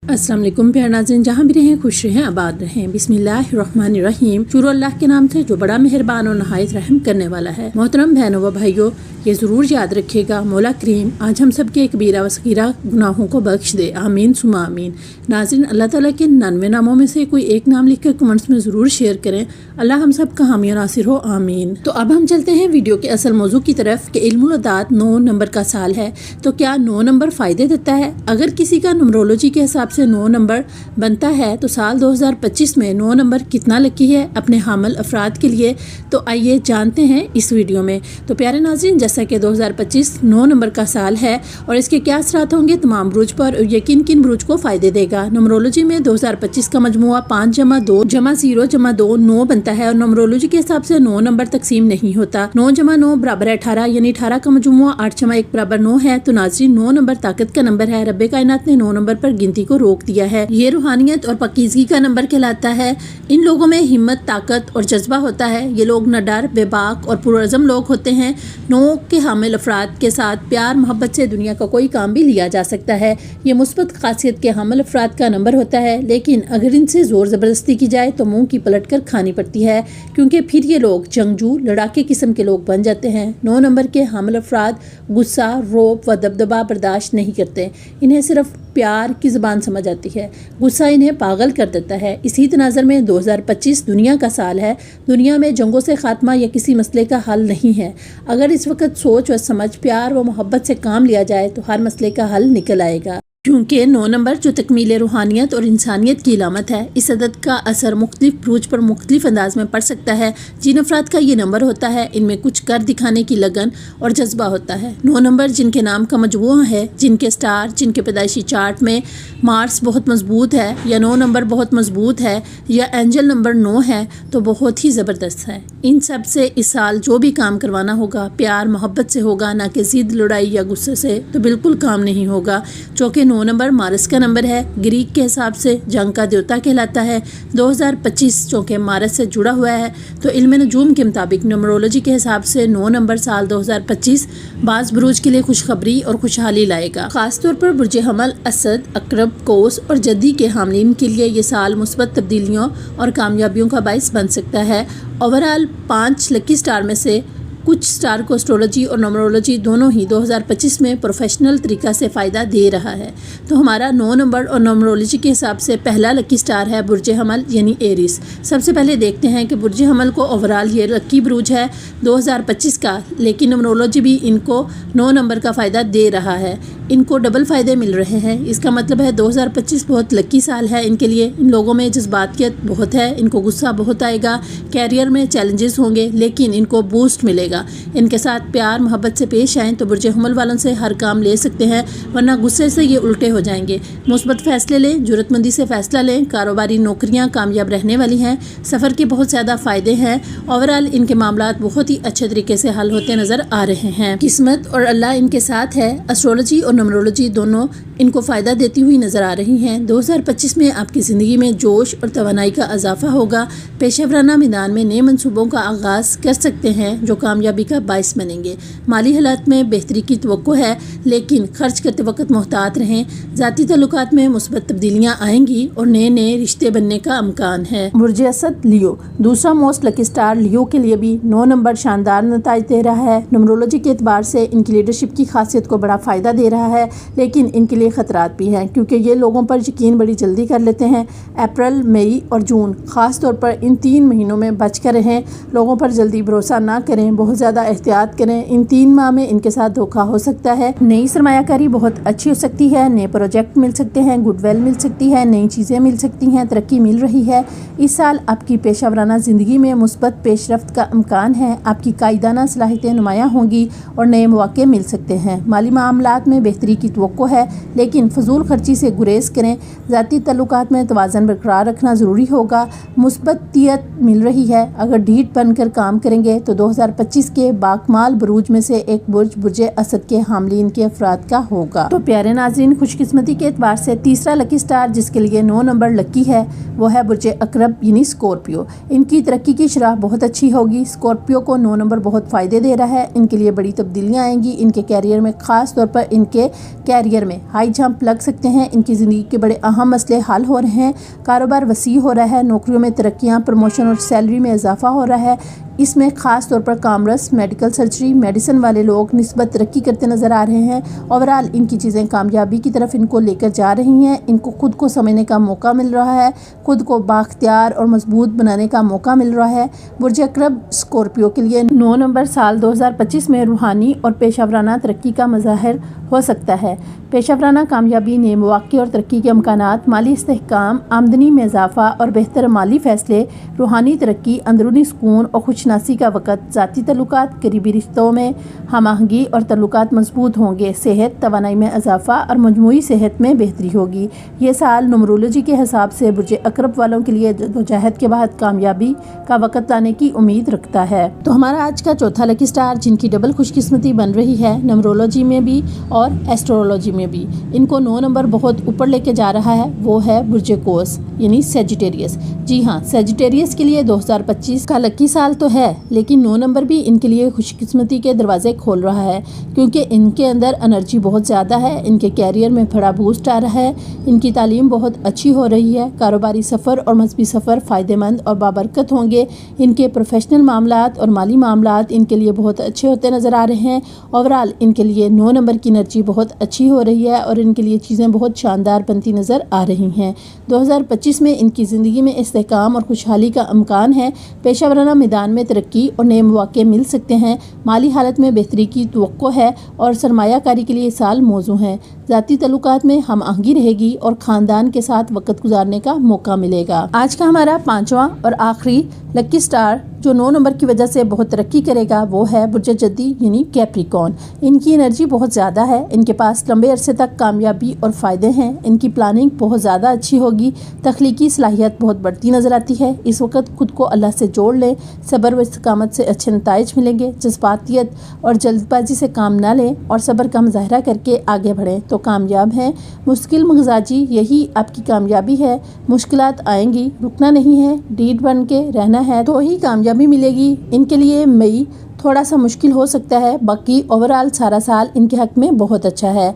अस्सलाम वालेकुम प्यारे नाज़रीन, जहाँ भी रहें खुश रहें आबाद रहें। बिस्मिल्लाहिर्रहमानिर्रहीम। शुरू अल्लाह के नाम से जो बड़ा मेहरबान और नहायत रहम करने वाला है। मोहतरम बहनों व भाइयों, ये ज़रूर याद रखिएगा, मौला करीम आज हम सब के कबीरा व सगीरा गुनाहों को बख्श दे, आमीन सुमा आमीन। नाज़रीन, अल्लाह ताला के 99 नामों में से कोई एक नाम लिख कर कमेंट्स में ज़रूर शेयर करें। अल्लाह हम सब का हामी और नासिर हो, आमीन। तो अब हम चलते हैं वीडियो के असल मौजू की तरफ कि इल्मुल अदाद 9 नंबर का साल है, तो क्या 9 नंबर फ़ायदे देता है? अगर किसी का न्यूमरोलॉजी के हिसाब से 9 नंबर बनता है तो साल 2025 में 9 नंबर कितना लकी है अपने हामिल अफराद के लिए, तो आइए जानते हैं इस वीडियो में। तो प्यारे नाज़रीन, जैसा कि 2025 9 नंबर का साल है और इसके क्या असरात होंगे तमाम ब्रूज पर और ये किन किन ब्रूज को फ़ायदे देगा। न्यूमरोलॉजी में 2025 का मजमुआ 5 जमा 2 जमा 0 जमा 2 9 बनता है और न्यूमरोलॉजी के हिसाब से 9 नंबर तकसीम नहीं होता। 9 जमा 9 बराबर 18, यानी 18 का मजमुआ 8 जमा 1 बराबर 9 है। तो नाज़रीन, 9 नंबर ताकत का नंबर है। रब्बे कायनात ने 9 नंबर पर गिनती को रोक दिया है। ये रूहानियत और पकीज़गी का नंबर कहलाता है। इन लोगों में हिम्मत, ताकत और जज्बा होता है। ये लोग नडर, बेबाक और पुरअज़म लोग होते हैं। 9 के हामिल अफराद के साथ प्यार मोहब्बत से दुनिया का कोई काम भी लिया जा सकता है। ये मुस्बत खासियत के हामिल अफराद का नंबर होता है, लेकिन अगर इनसे ज़ोर ज़बरदस्ती की जाए तो मुँह की पलट कर खानी पड़ती है, क्योंकि फिर ये लोग जंगजू लड़ाके किस्म के लोग बन जाते हैं। 9 नंबर के हामिल अफराद गुस्सा, रौब व दबदबा बर्दाश्त नहीं करते। इन्हें सिर्फ प्यार की ज़बान समझ आती है। गुस्सा इन्हें पागल कर देता है। इसी तनाज़र में 2025 दुनिया का साल है। दुनिया में जंगों से खात्मा या किसी मसले का हल नहीं है। अगर इस वक्त सोच व समझ, प्यार व मोहब्बत से काम लिया जाए तो हर मसले का हल निकल आएगा, क्योंकि 9 नंबर जो तकमील रूहानियत और इंसानियत की इलामत है। इस अदद का असर मुख्तलिफ ब्रूज पर मुख्तलिफ अंदाज में पड़ सकता है। जिन अफराद का ये नंबर होता है इनमें कुछ कर दिखाने की लगन और जज्बा होता है। 9 नंबर जिनके नाम का मजमूआ है, जिनके स्टार, जिनके पैदाइशी चार्ट में मार्स बहुत मजबूत है या 9 नंबर बहुत मजबूत है या एंजल नंबर 9 है, तो बहुत ही ज़बरदस्त है। इन सब से इस साल जो भी काम करवाना होगा प्यार मोहब्बत से होगा, ना कि ज़िद, लड़ाई या गुस्से से तो बिल्कुल काम नहीं होगा। चूँकि 9 नंबर मारस का नंबर है, ग्रीक के हिसाब से जंग का देवता कहलाता है। 2025 चूँकि मारस से जुड़ा हुआ है तो इल्म नजूम के मुताबिक न्यूमरोलॉजी के हिसाब से 9 नंबर साल 2025 बाज़ बुरूज के लिए खुशखबरी और खुशहाली लाएगा। खासतौर पर बुर्ज हमल, असद, अकरब, कौस और जद्दी के हामलीन के लिए ये साल मुस्बत तब्दीलियों और कामयाबियों का बाइस बन सकता है। ओवरऑल 5 लकी स्टार में से कुछ स्टार को एस्ट्रोलॉजी और न्यूमरोलॉजी दोनों ही 2025 में प्रोफेशनल तरीक़ा से फ़ायदा दे रहा है। तो हमारा 9 नंबर और न्यूमरोलॉजी के हिसाब से पहला लकी स्टार है बुर्ज हमल यानी एरिस। सबसे पहले देखते हैं कि बुर्ज हमल को ओवरऑल ये लकी ब्रूज है 2025 का, लेकिन न्यूमरोलॉजी भी इनको 9 नंबर का फ़ायदा दे रहा है। इनको डबल फ़ायदे मिल रहे हैं। इसका मतलब है 2025 बहुत लकी साल है इनके लिए। इन लोगों में जज्बातियत बहुत है, इनको गुस्सा बहुत आएगा, कैरियर में चैलेंजेस होंगे, लेकिन इनको बूस्ट मिलेगा। इनके साथ प्यार मोहब्बत से पेश आएँ तो बुर्ज हमल वालों से हर काम ले सकते हैं, वरना गुस्से से ये उल्टे हो जाएंगे। मुस्बत फ़ैसले लें, जुर्रतमंदी से फ़ैसला लें। कारोबारी नौकरियां कामयाब रहने वाली हैं। सफ़र के बहुत ज़्यादा फ़ायदे हैं। ओवरऑल इनके मामलात बहुत ही अच्छे तरीके से हल होते नज़र आ रहे हैं। किस्मत और अल्लाह इनके साथ है। एस्ट्रोलॉजी और न्यूमरोलॉजी दोनों इनको फ़ायदा देती हुई नज़र आ रही हैं। 2025 में आपकी ज़िंदगी में जोश और तवानाई का इजाफा होगा। पेशेवराना मैदान में नए मनसूबों का आगाज़ कर सकते हैं जो कामयाबी का बाइस बनेंगे। माली हालात में बेहतरी की तवक्को है, लेकिन खर्च करते वक्त मोहतात रहें। ज़ाती ताल्लुकात में मुस्बत तब्दीलियाँ आएंगी और नए नए रिश्ते बनने का इम्कान है। बुर्ज असद लियो, दूसरा मोस्ट लकी स्टार लियो के लिए भी 9 नंबर शानदार नताइज दे रहा है। न्यूमरोलॉजी के एतबार से इनकी लीडरशिप की खासियत को बड़ा फ़ायदा दे रहा है, लेकिन इनके लिए ख़तरात भी हैं, क्योंकि ये लोगों पर यकीन बड़ी जल्दी कर लेते हैं। अप्रैल, मई और जून ख़ास तौर पर इन 3 महीनों में बच कर रहें। लोगों पर जल्दी भरोसा ना करें, बहुत ज़्यादा एहतियात करें। इन 3 माह में इनके साथ धोखा हो सकता है। नई सरमायाकारी बहुत अच्छी हो सकती है। नए प्रोजेक्ट मिल सकते हैं, गुडविल मिल सकती है, नई चीज़ें मिल सकती हैं, तरक्की मिल रही है। इस साल आपकी पेशा वराना ज़िंदगी में मुस्बत पेशरफ्त का इम्कान है। आपकी कायदाना सलाहियतें नुमायाँ होंगी और नए मौके मिल सकते हैं। माली मामलात में बेहतरी की तवक्को है, लेकिन फजूल खर्ची से गुरेज करें। ज़ाती तल्लुकात में तवाज़न बरकरार रखना ज़रूरी होगा। मुस्बतियत मिल रही है। अगर ढीठ बनकर काम करेंगे तो 2025 के बाकमाल बुरूज में से एक बुर्ज बुर्ज असद के हामलीन के अफराद का होगा। तो प्यारे नाज़रीन, खुशकिस्मती के एतबार से तीसरा लकी स्टार जिसके लिए 9 नंबर लकी है वो है बुर्ज अकरब यानी स्कॉर्पियो। इनकी तरक्की की शरह बहुत अच्छी होगी। स्कॉर्पियो को 9 नंबर बहुत फ़ायदे दे रहा है। इनके लिए बड़ी तब्दीलियाँ आएंगी। इनके कैरियर में ख़ास तौर पर इनके कैरियर में हाई ہائی جمپ لگ سکتے ہیں، ان کی زندگی کے بڑے اہم مسئلے حل ہو رہے ہیں، کاروبار وسیع ہو رہا ہے، نوکریوں میں ترقیاں، پروموشن اور سیلری میں اضافہ ہو رہا ہے۔ اس میں خاص طور پر کامرس، میڈیکل سرجری، میڈیسن والے لوگ نسبت ترقی کرتے نظر آ رہے ہیں۔ اوورآل ان کی چیزیں کامیابی کی طرف ان کو لے کر جا رہی ہیں، ان کو خود کو سمجھنے کا موقع مل رہا ہے، خود کو بااختیار اور مضبوط بنانے کا موقع مل رہا ہے۔ برج اکرب اسکورپیو کے لیے 9 نمبر سال 2025 میں روحانی اور پیشہ ورانہ ترقی کا مظاہر ہو سکتا ہے۔ پیشہ ورانہ کامیابی، نئے مواقع اور ترقی کے امکانات، مالی استحکام، آمدنی میں اضافہ اور بہتر مالی فیصلے، روحانی ترقی، اندرونی سکون اور خوشناسی کا وقت، ذاتی تعلقات، قریبی رشتوں میں ہم آہنگی اور تعلقات مضبوط ہوں گے، صحت، توانائی میں اضافہ اور مجموعی صحت میں بہتری ہوگی۔ یہ سال نمرولوجی کے حساب سے برج اکرب والوں کے لیے جدوجہد کے بعد کامیابی کا وقت لانے کی امید رکھتا ہے۔ تو ہمارا آج کا چوتھا لکی اسٹار جن کی ڈبل خوش قسمتی بن رہی ہے نمرولوجی میں بھی اور ایسٹرولوجی میں بھی، ان کو 9 نمبر بہت اوپر لے کے جا رہا ہے، وہ ہے برج قوس یعنی سیجیٹیریس۔ جی ہاں، سیجیٹیریس کے لیے 2025 کا لکی سال تو ہے، لیکن 9 نمبر بھی ان کے لیے خوش قسمتی کے دروازے کھول رہا ہے، کیونکہ ان کے اندر انرجی بہت زیادہ ہے، ان کے کیریئر میں بڑا بوسٹ آ رہا ہے، ان کی تعلیم بہت اچھی ہو رہی ہے، کاروباری سفر اور مذہبی سفر فائدہ مند اور بابرکت ہوں گے، ان کے پروفیشنل معاملات اور مالی معاملات ان کے لیے بہت اچھے ہوتے نظر آ رہے ہیں۔ اوورآل ان کے لیے 9 نمبر کی انرجی بہت اچھی ہو رہی ہے اور ان کے لیے چیزیں بہت شاندار بنتی نظر آ رہی ہیں۔ 2025 میں ان کی زندگی میں استحکام اور خوشحالی کا امکان ہے، پیشہ ورانہ میدان میں ترقی اور نئے مواقع مل سکتے ہیں، مالی حالت میں بہتری کی توقع ہے اور سرمایہ کاری کے لیے سال موزوں ہے، ذاتی تعلقات میں ہم آہنگی رہے گی اور خاندان کے ساتھ وقت گزارنے کا موقع ملے گا۔ آج کا ہمارا 5واں اور آخری لکی اسٹار جو 9 نمبر کی وجہ سے بہت ترقی کرے گا وہ ہے برج جدی یعنی کیپریکون۔ ان کی انرجی بہت زیادہ ہے، ان کے پاس لمبے عرصے تک کامیابی اور فائدے ہیں، ان کی پلاننگ بہت زیادہ اچھی ہوگی، تخلیقی صلاحیت بہت بڑھتی نظر آتی ہے۔ اس وقت خود کو اللہ سے جوڑ لیں، صبر و استقامت سے اچھے نتائج ملیں گے، جذباتیت اور جلد بازی سے کام نہ لیں اور صبر کا مظاہرہ کر کے آگے بڑھیں تو کامیاب ہیں۔ مشکل مزاجی یہی آپ کی کامیابی ہے، مشکلات آئیں گی، رکنا نہیں ہے، ڈیٹ بن کے رہنا ہے تو ہی کامیابی ملے گی۔ ان کے لیے مئی تھوڑا سا مشکل ہو سکتا ہے، باقی اوورآل سارا سال ان کے حق میں بہت اچھا ہے۔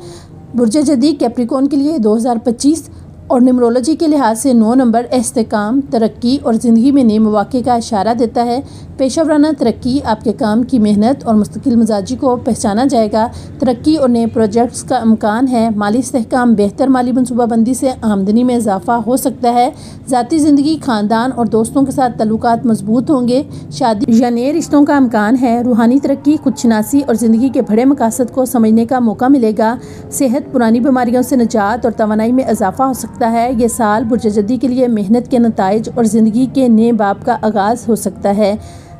برج جدی کیپریکون کے لیے 2025 اور نیمرولوجی کے لحاظ سے 9 نمبر استحکام، ترقی اور زندگی میں نئے مواقع کا اشارہ دیتا ہے۔ پیشہ ورانہ ترقی، آپ کے کام کی محنت اور مستقل مزاجی کو پہچانا جائے گا، ترقی اور نئے پروجیکٹس کا امکان ہے، مالی استحکام، بہتر مالی منصوبہ بندی سے آمدنی میں اضافہ ہو سکتا ہے، ذاتی زندگی، خاندان اور دوستوں کے ساتھ تعلقات مضبوط ہوں گے، شادی یا نئے رشتوں کا امکان ہے، روحانی ترقی، خودشناسی اور زندگی کے بڑے مقاصد کو سمجھنے کا موقع ملے گا، صحت، پرانی بیماریوں سے نجات اور توانائی میں اضافہ ہو سکتا ہے۔ یہ سال برج جدی کے لیے محنت کے نتائج اور زندگی کے نئے باب کا آغاز ہو سکتا ہے۔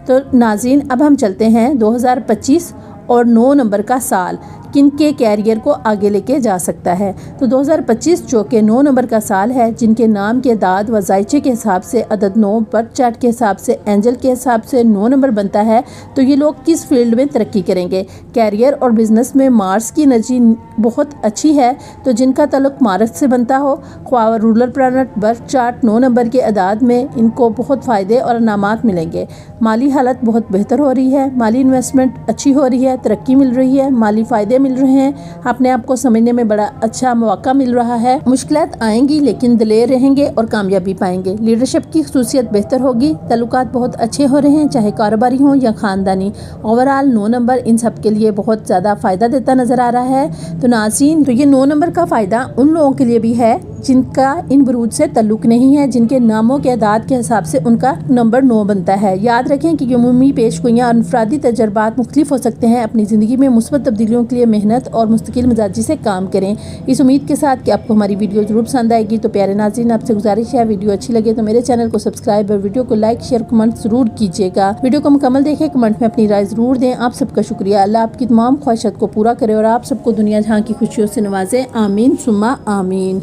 تو ناظرین، اب ہم چلتے ہیں 2025 اور 9 نمبر کا سال کن کے کیریئر کو آگے لے کے جا سکتا ہے۔ تو 2025 جو کہ 9 نمبر کا سال ہے، جن کے نام کے اعداد و ذائچے کے حساب سے عدد 9، برتھ چارٹ کے حساب سے اینجل کے حساب سے 9 نمبر بنتا ہے، تو یہ لوگ کس فیلڈ میں ترقی کریں گے؟ کیریئر اور بزنس میں مارس کی انرجی بہت اچھی ہے، تو جن کا تعلق مارس سے بنتا ہو، خواہ roller plant, birth chart 9 number کے اعداد میں ان کو بہت فائدے اور انعامات ملیں گے، مالی حالت بہت بہتر ہو رہی ہے، مالی انویسٹمنٹ اچھی ہو رہی ہے، ترقی مل رہی ہے، مالی فائدے مل رہے ہیں، اپنے آپ کو سمجھنے میں بڑا اچھا مواقع مل رہا ہے، مشکلات آئیں گی لیکن دلیر رہیں گے اور کامیابی پائیں گے، لیڈرشپ کی خصوصیت بہتر ہوگی، تعلقات بہت اچھے ہو رہے ہیں، چاہے کاروباری ہوں یا خاندانی۔ اوورآل 9 نمبر ان سب کے لیے بہت زیادہ فائدہ دیتا نظر آ رہا ہے۔ تو ناظرین، تو یہ 9 نمبر کا فائدہ ان لوگوں کے لیے بھی ہے جن کا ان بروج سے تعلق نہیں ہے، جن کے ناموں کے اعداد کے حساب سے ان کا نمبر 9 بنتا ہے۔ یاد رکھیں کہ عمومی پیشگوئیاں اور انفرادی تجربات مختلف ہو سکتے ہیں، اپنی زندگی میں مثبت تبدیلیوں کے لیے محنت اور مستقل مزاجی سے کام کریں۔ اس امید کے ساتھ کہ آپ کو ہماری ویڈیو ضرور پسند آئے گی، تو پیارے ناظرین، آپ سے گزارش ہے ویڈیو اچھی لگے تو میرے چینل کو سبسکرائب اور ویڈیو کو لائک، شیئر، کمنٹ ضرور کیجیے گا۔ ویڈیو کو مکمل دیکھیں، کمنٹ میں اپنی رائے ضرور دیں۔ آپ سب کا شکریہ۔ اللہ آپ کی تمام خواہشات کو پورا کرے اور آپ سب کو دنیا جہاں کی خوشیوں سے نوازے۔ آمین ثم آمین۔